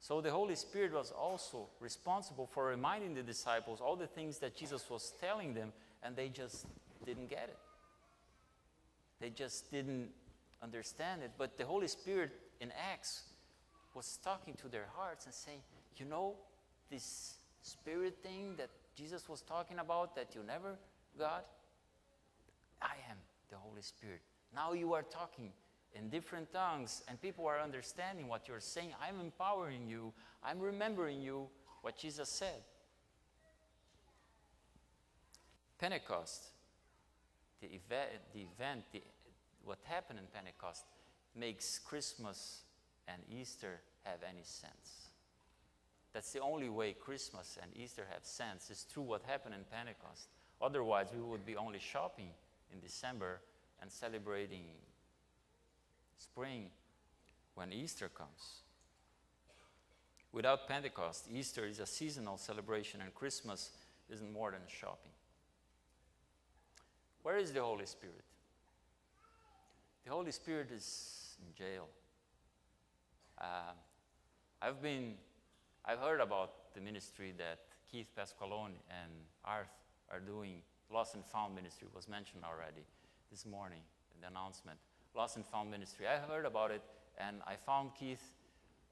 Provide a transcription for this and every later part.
So the Holy Spirit was also responsible for reminding the disciples all the things that Jesus was telling them, and they just didn't get it. They just didn't understand it. But the Holy Spirit in Acts was talking to their hearts and saying, you know, this spirit thing that Jesus was talking about that you never got, I am the Holy Spirit. Now you are talking in different tongues, and people are understanding what you're saying. I'm empowering you. I'm remembering you what Jesus said. Pentecost, what happened in Pentecost makes Christmas and Easter have any sense. That's the only way Christmas and Easter have sense, is through what happened in Pentecost. Otherwise, we would be only shopping in December and celebrating spring when Easter comes. Without Pentecost, Easter is a seasonal celebration, and Christmas isn't more than shopping. Where is the Holy Spirit? The Holy Spirit is in jail. I've heard about the ministry that Keith Pasqualone and Arth are doing. Lost and Found ministry was mentioned already this morning in the announcement. Lost and Found ministry. I heard about it, and I found Keith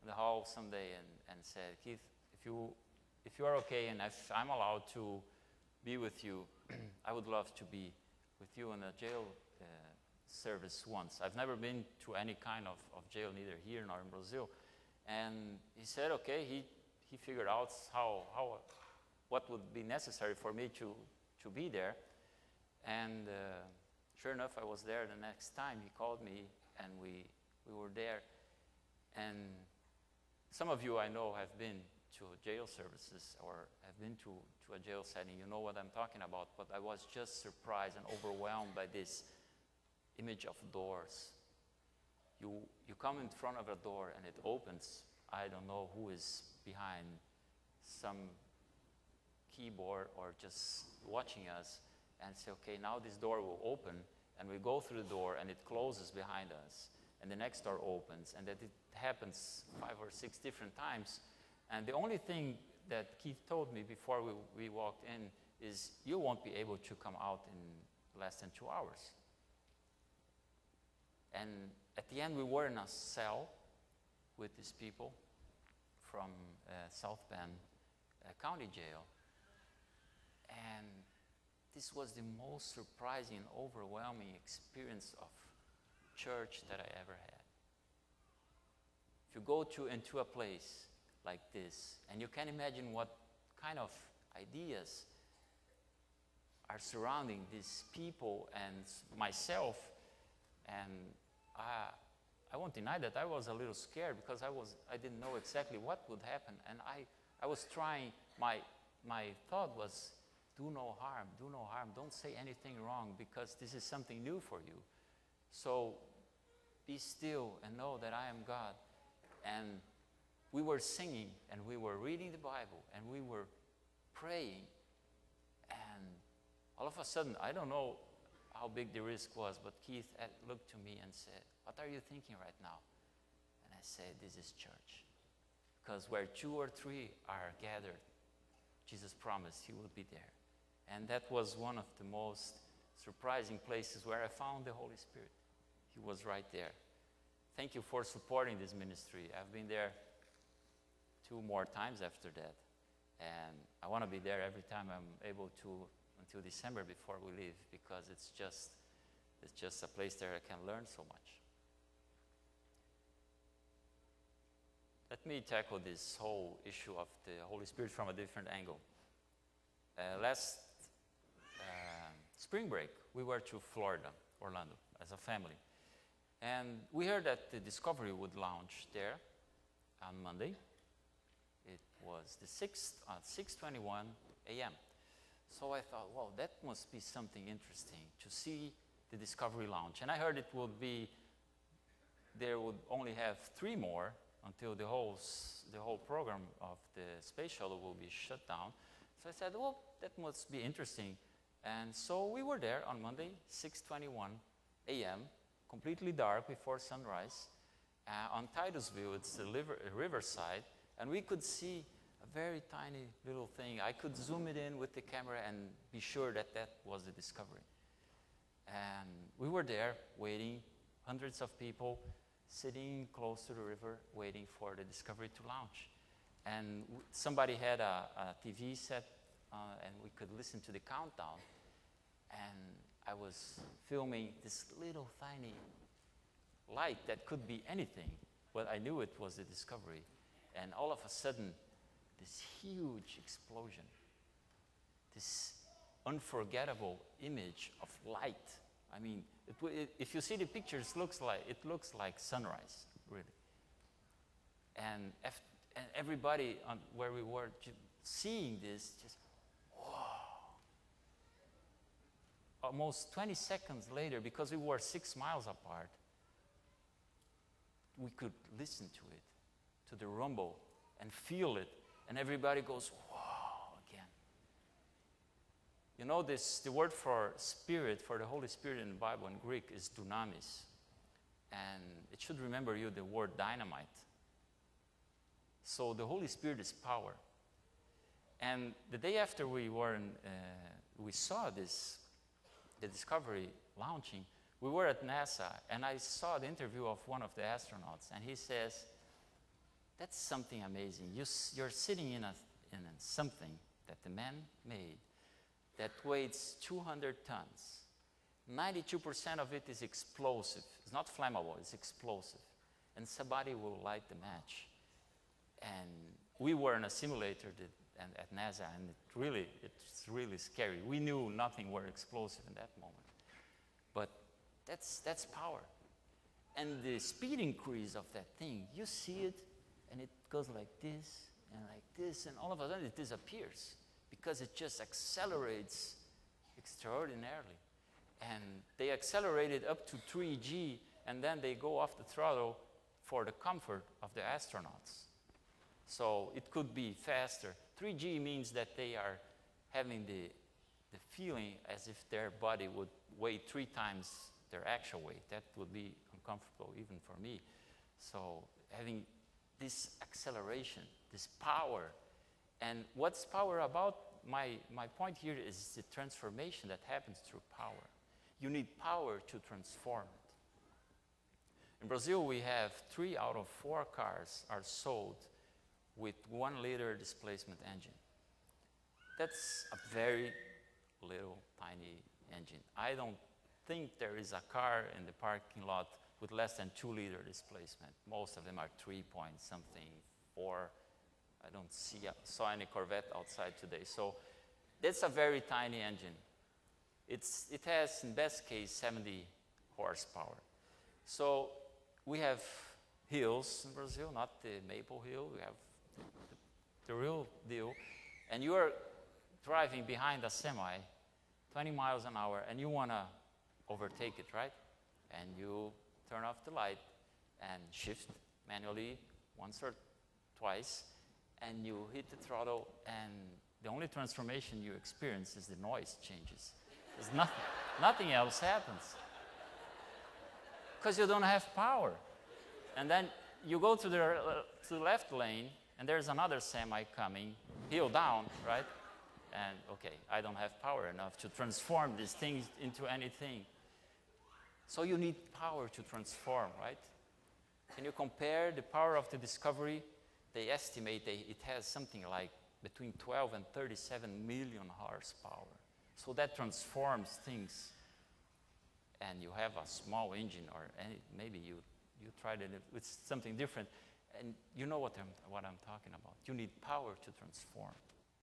in the hall someday and said, Keith, if you are okay and if I'm allowed to be with you, I would love to be with you in a jail service once. I've never been to any kind of jail, neither here nor in Brazil. And he said, okay, he figured out what would be necessary for me to be there. And sure enough, I was there the next time. He called me, and we were there. And some of you I know have been to jail services or have been to a jail setting. You know what I'm talking about. But I was just surprised and overwhelmed by this image of doors. You come in front of a door and it opens. I don't know who is behind some keyboard or just watching us, and say, okay, now this door will open, and we go through the door and it closes behind us, and the next door opens, and that it happens 5 or 6 different times. And the only thing that Keith told me before we walked in is, you won't be able to come out in less than 2 hours. And at the end, we were in a cell with these people from South Bend County Jail. And this was the most surprising and overwhelming experience of church that I ever had. If you go into a place like this, and you can imagine what kind of ideas are surrounding these people and myself, and I won't deny that I was a little scared, because I didn't know exactly what would happen, and I was trying. My thought was, do no harm, don't say anything wrong, because this is something new for you. So be still and know that I am God. And we were singing, and we were reading the Bible, and we were praying, and all of a sudden, I don't know how big the risk was, but Keith looked to me and said, what are you thinking right now? And I said, this is church. Because where 2 or 3 are gathered, Jesus promised he would be there. And that was one of the most surprising places where I found the Holy Spirit. He was right there. Thank you for supporting this ministry. I've been there 2 more times after that. And I want to be there every time I'm able to, until December before we leave, because it's just a place there I can learn so much. Let me tackle this whole issue of the Holy Spirit from a different angle. Last spring break, we were to Florida, Orlando, as a family. And we heard that the Discovery would launch there on Monday. It was the 6th at 6:21 a.m. So I thought, well, that must be something interesting to see the Discovery launch. And I heard there would only have 3 more until the whole program of the space shuttle will be shut down. So I said, well, that must be interesting. And so we were there on Monday, 6:21 a.m., completely dark before sunrise. On Titusville, it's the riverside, And we could see a very tiny little thing. I could zoom it in with the camera and be sure that that was the discovery. And we were there waiting, hundreds of people sitting close to the river waiting for the discovery to launch. And somebody had a TV set and we could listen to the countdown. And I was filming this little tiny light that could be anything, but I knew it was the discovery. And all of a sudden, this huge explosion, this unforgettable image of light. I mean, if you see the pictures, it looks like sunrise, really. And everybody where we were seeing this, just, whoa. Almost 20 seconds later, because we were 6 miles apart, we could listen to it, to the rumble, and feel it. And everybody goes, whoa, again. You know, the word for spirit, for the Holy Spirit in the Bible in Greek is dunamis. And it should remember you the word dynamite. So the Holy Spirit is power. And the day after we saw the discovery launching, we were at NASA, and I saw the interview of one of the astronauts, and he says, that's something amazing. You're sitting in something that the man made that weighs 200 tons. 92% of it is explosive. It's not flammable, it's explosive. And somebody will light the match. And we were in a simulator at NASA, and it's really scary. We knew nothing were explosive in that moment. But that's power. And the speed increase of that thing, you see it, and it goes like this, and all of a sudden it disappears because it just accelerates extraordinarily. And they accelerated up to 3G, and then they go off the throttle for the comfort of the astronauts. So it could be faster. 3G means that they are having the feeling as if their body would weigh 3 times their actual weight. That would be uncomfortable even for me. So having this acceleration, this power. And what's power about? My point here is the transformation that happens through power. You need power to transform it. In Brazil, we have 3 out of 4 cars are sold with 1-liter displacement engine. That's a very little, tiny engine. I don't think there is a car in the parking lot with less than 2-liter displacement. Most of them are 3 point something, 4. I don't saw any Corvette outside today. So that's a very tiny engine. It has, in best case, 70 horsepower. So we have hills in Brazil, not the maple hill. We have the real deal. And you are driving behind a semi, 20 miles an hour, and you want to overtake it, right? And you turn off the light and shift manually once or twice, and you hit the throttle, and the only transformation you experience is the noise changes. There's nothing else happens. Because you don't have power. And then you go to the left lane, and there's another semi coming, heel down, right? And okay, I don't have power enough to transform these things into anything. So you need power to transform, right? Can you compare the power of the Discovery? They estimate it has something like between 12 and 37 million horsepower. So that transforms things. And you have a small engine, or maybe you tried it with something different, and you know what I'm talking about. You need power to transform.